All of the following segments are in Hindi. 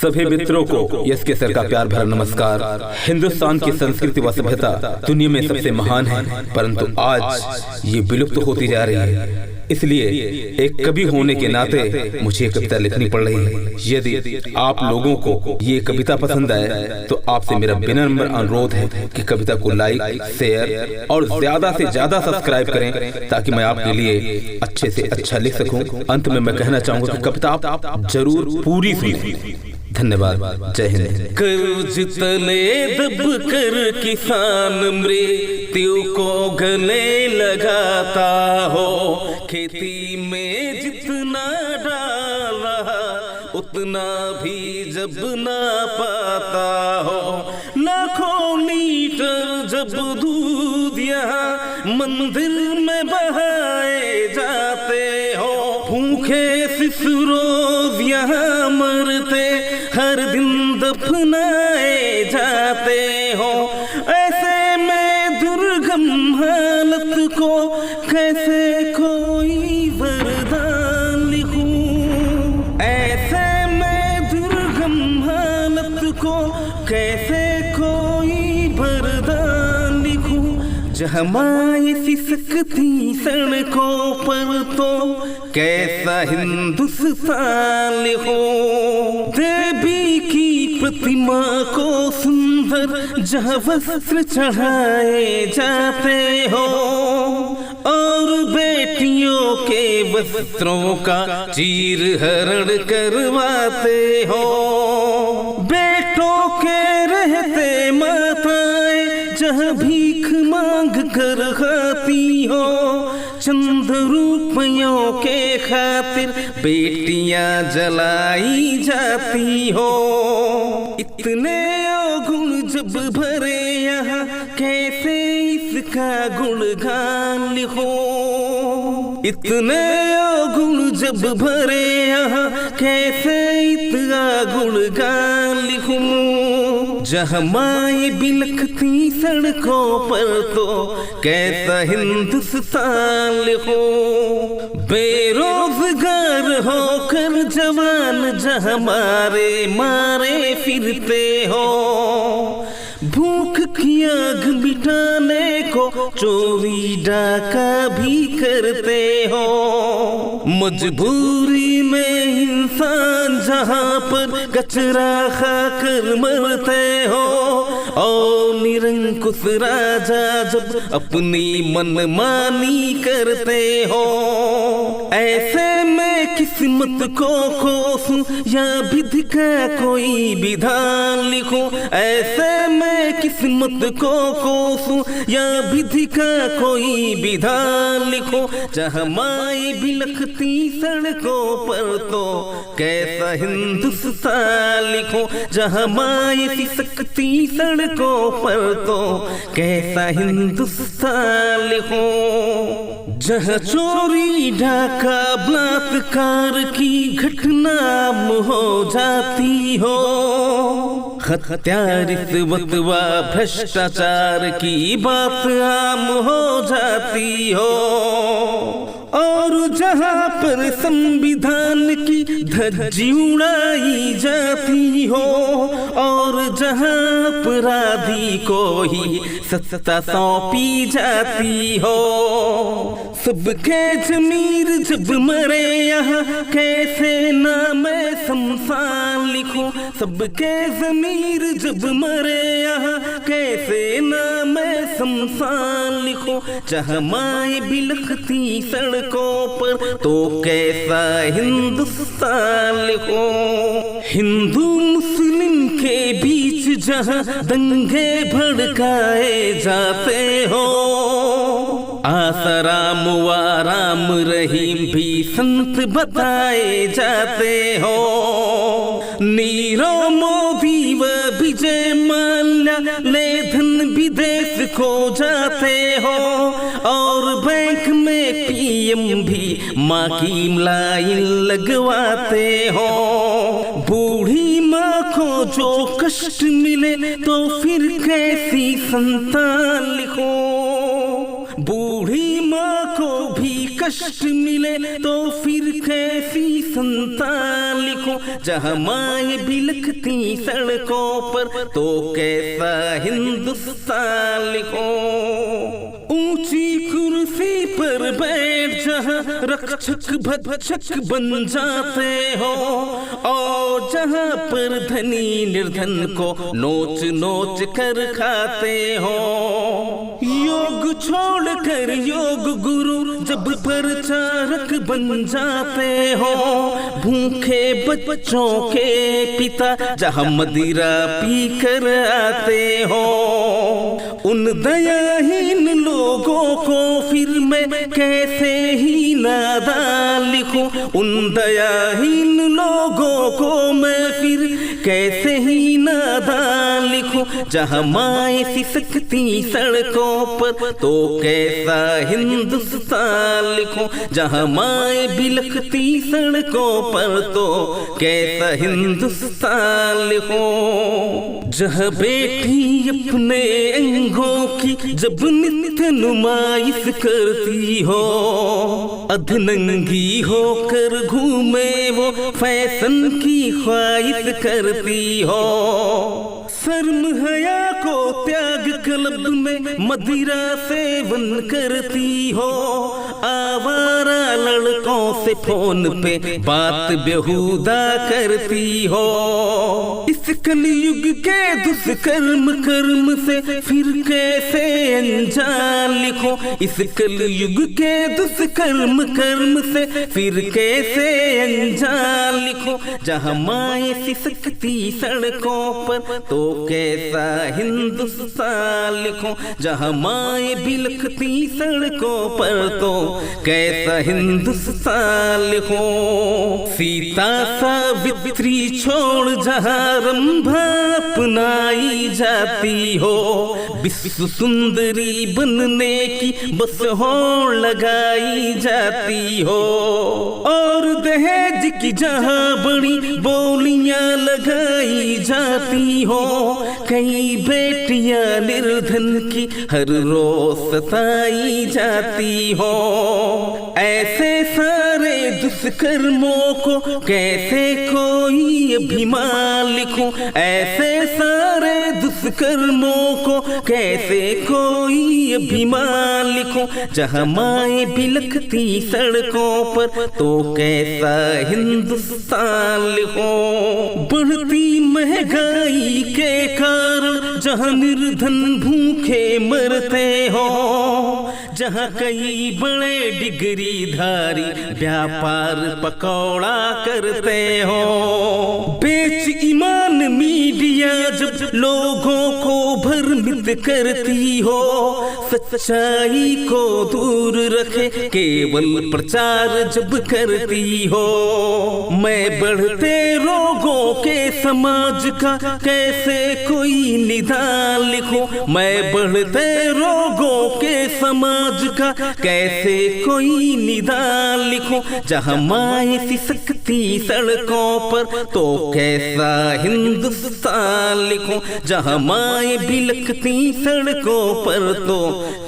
सभी मित्रों को यस के सर का प्यार भरा नमस्कार। हिंदुस्तान की संस्कृति व सभ्यता दुनिया में सबसे महान है, परंतु आज ये विलुप्त होती जा रही है। इसलिए एक कवि होने के नाते मुझे कविता लिखनी पड़ रही है। यदि आप लोगों को ये कविता पसंद आए तो आपसे मेरा विनम्र अनुरोध है कि कविता को लाइक, शेयर और ज्यादा से ज्यादा सब्सक्राइब करें, ताकि मैं आपके लिए अच्छे से अच्छा लिख सकूं। अंत में मैं कहना चाहूंगा कि कविता आप जरूर पूरी सुनें। धन्यवाद। जय हिंद। कर्ज तले दब कर किसान मृत्यु को गले लगाता हो, खेती में जितना डाला उतना भी जब ना पाता हो, लाखों लीटर जब दूध यहाँ मंदिर में बहाए जाते हो, भूखे रोज यहाँ मरते हर दिन दफनाए जाते हो। ऐसे में दुर्गम हालत को कैसे कोई वरदान लिखूं, ऐसे में दुर्गम हालत को कैसे कोई वरदान लिखूं। जहाँ माए सिसकती सड़कों पर तो कैसा हिंदुस्तान लिखूं। देवी की प्रतिमा को सुंदर जहाँ वस्त्र चढ़ाए जाते हो, और बेटियों के वस्त्रों का चीर हरण करवाते हो। बेटों के रहते माताएं जहाँ भीख मांग कर खाती हो, चंद रुपयों के खातिर बेटियां जलाई जाती हो। इतने अवगुण जब भरे यहाँ कैसे इसका गुणगान लिखो, इतने अवगुण जब भरे यहाँ कैसे इसका गुणगान लिखूं। जहाँ माए बिलखती सड़कों पर तो कैसा हिंदुस्तान लिखूं। बेरोजगार होकर जवान जहाँ मारे मारे फिरते हो, भूख की आग मिटाने को चोरी डाका भी करते हो। मजबूरी में इंसान जहाँ पर कचरा खाकर मरते हो, और निरंकुश राजा जब अपनी मनमानी करते हो। ऐसे में किस्मत को कोसूं या विधि का कोई विधान लिखूं, ऐसे में किस्मत को कोसूं या विधि का कोई विधान लिखूं। जहाँ माए बिलखती सड़कों पर तो कैसा हिंदुस्तान लिखूं, जहाँ माए सिसकती सड़कों पर तो कैसा हिंदुस्तान लिखूं। जहाँ चोरी डाका बलात्कार की घटना हो जाती हो, हत्या रिश्वत व भ्रष्टाचार की बात आम हो जाती हो, और जहाँ पर संविधान की धज्जी उड़ाई जाती हो, और जहाँ अपराधी को ही सत्ता सौंपी जाती हो। सबके जमीर जब मरे यहाँ कैसे नाम शमशान लिखूं, सबके जमीर जब मरे यहाँ कैसे नाम शमशान लिखूं। जहाँ माए बिलखती सड़कों पर तो कैसा हिंदुस्तान लिखूं। हिंदू मुस्लिम के बीच जहाँ दंगे भड़काए जाते हो, आसाराम व राम रहीम भी संत बताए जाते हो। नीरव मोदी व विजय माल्या ले धन विदेश खो जाते हो, और बैंक में पीएम भी माँ की लाइन लगवाते हो। बूढ़ी माँ को जो कष्ट मिले तो फिर कैसी संतान लिखो, बूढ़ी माँ को भी कष्ट मिले तो फिर कैसी संतान लिखो, जहाँ माए बिलखती सड़कों पर तो कैसा हिंदुस्तान लिखो। ऊंची कुर्सी पर बैठ जहाँ रक्षक भक्षक बन जाते हो, और जहाँ पर धनी निर्धन को नोच नोच कर खाते हो। योग छोड़कर योग गुरु जब प्रचारक बन जाते हो, भूखे बच्चों के पिता जहाँ मदिरा पी कर आते हो। उन दयाहीन लोगों को फिर मैं कैसे ही नादान लिखूं, उन दयाहीन लोगों को मैं फिर कैसे ही नादान लिखूं, जहाँ माए सिसकती सड़कों पर तो कैसा हिंदुस्तान लिखूं, जहाँ माए बिलखती सड़कों पर तो कैसा हिंदुस्तान लिखूं। जहाँ बेटी अपने अंगों की जब नित्य नुमाइश करती हो, अधनंगी होकर घूमे वो फैशन की ख्वाहिश करती हो। शर्म हया को त्याग क्लब में मदिरा सेवन करती हो, आवारा लड़कों से फोन पे बात बेहुदा करती हो। इस कलयुग के दुष्कर्म कर्म से फिर कैसे अनजान लिखो, इस कलयुग के दुष्कर्म कर्म से फिर कैसे अनजान लिखो, जहाँ माए सिसकती सड़कों पर तो कैसा हिंदुस्तान लिखो, जहाँ माए बिलखती सड़कों पर तो कैसा हिंदुस्तान लिखो। सीता सावित्री छोड़ जहाँ रंभा अपनाई जाती हो, विश्व सुंदरी बनने की बस होड़ लगाई जाती हो। और दहेज की जहाँ बड़ी बोलियां लगाई जाती हो, कई बेटियां निर्धन की हर रोज सताई जाती हो। ऐसे सारे दुष्कर्मों को कैसे कोई अभिमान लिखूं, ऐसे सारे दुष्कर्मों को कैसे कोई अभिमान लिखूं, जहाँ माए बिलखती सड़कों पर तो कैसा हिंदुस्तान लिखूं। बढ़ती महंगाई के कारण जहाँ निर्धन भूखे मरते हो, जहाँ कई बड़े डिग्री धारी व्यापार पकौड़ा करते हो। बेच ईमान मीडिया जब लोगों को भ्रमित करती हो, सच्चाई को दूर रखे केवल प्रचार जब करती हो। मैं बढ़ते रोगों के समाज का कैसे कोई निदान लिखूं, मैं बढ़ते रोगों के समाज का कैसे कोई निदान लिखूं, जहाँ माए सिसकती सड़कों पर तो कैसा हिंदुस्तान लिखूं, जहाँ माए बिलखती सड़कों पर तो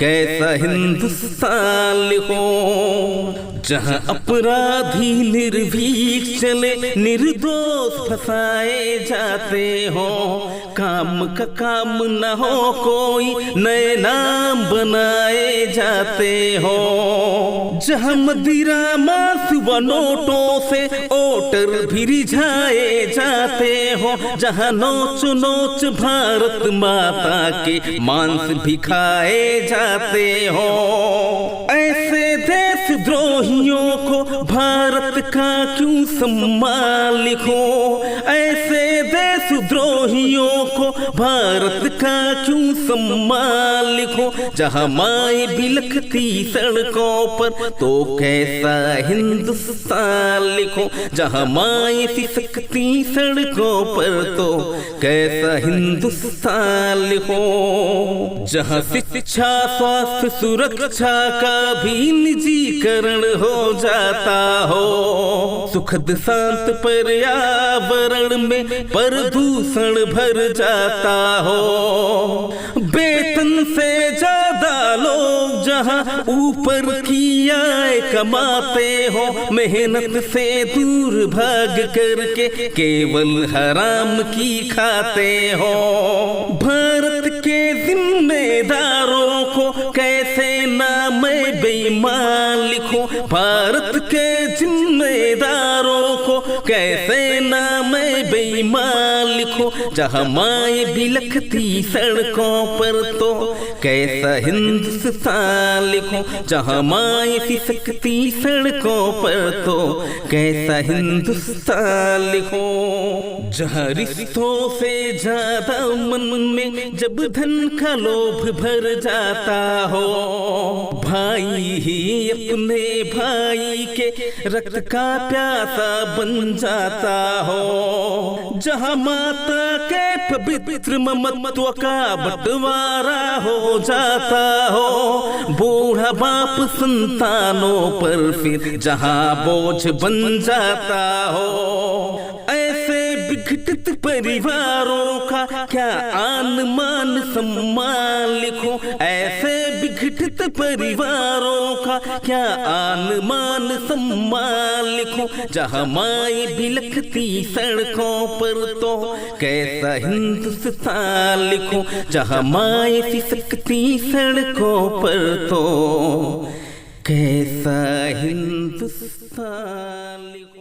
कैसा हिंदुस्तान लिखूं। जहाँ अपराधी निर्भीक चले निर्दोष फंसाए जाते हो, काम का काम न हो कोई नए नाम बनाए जाते हो। जहाँ मदिरा मांस व नोटों से वोटर भी रिझाए जाते हो, जहाँ नोच नोच भारत माता के मांस भी खाए जाते हो। ऐसे देशद्रोहियों को भारत का क्यों सम्मान लिखो, ऐसे देशद्रोहियों को भारत का क्यों सम्मान लिखो, जहाँ माए बिलखती सड़कों पर तो कैसा हिंदुस्तान लिखो, जहाँ माए सिसकती सड़कों पर तो कैसा हिंदुस्तान लिखो। जहाँ शिक्षा स्वास्थ्य सुरक्षा का भी निजीकरण हो जाता हो, सुखद शांत पर्यावरण में प्रदूषण भर जाता हो। वेतन से ज्यादा लोग जहां ऊपर की आय कमाते हो, मेहनत से दूर भाग करके केवल हराम की खाते हो। भारत के जिम्मेदारों को कैसे नाम बेईमान लिखो, भारत के जिम्मेदारों को कैसे नाम बेईमान लिखो। जहाँ माए बिलखती सड़कों पर तो कैसा हिंदुस्तान लिखो, जहाँ माए फिसकती सड़कों पर तो कैसा हिंदुस्तान लिखो। जहाँ रिश्तों से ज्यादा मन में जब धन का लोभ भर जाता हो, भाई ही अपने भाई के रक्त का प्यासा बन जाता हो। जहाँ माता के पवित्र ममत्व का बंटवारा हो जाता हो, बूढ़ा बाप संतानों पर फिर जहाँ बोझ बन जाता हो। ऐसे विघटित परिवारों का क्या आन मान सम्मान लिखो, ऐसे विघटित परिवारों का क्या आन मान सम्मान लिखो। जहाँ माए बिलखती सड़कों पर तो कैसा हिंदुस्तान लिखो, जहाँ माए फिसकती सड़कों पर तो कैसा हिंदुस्तान लिखो।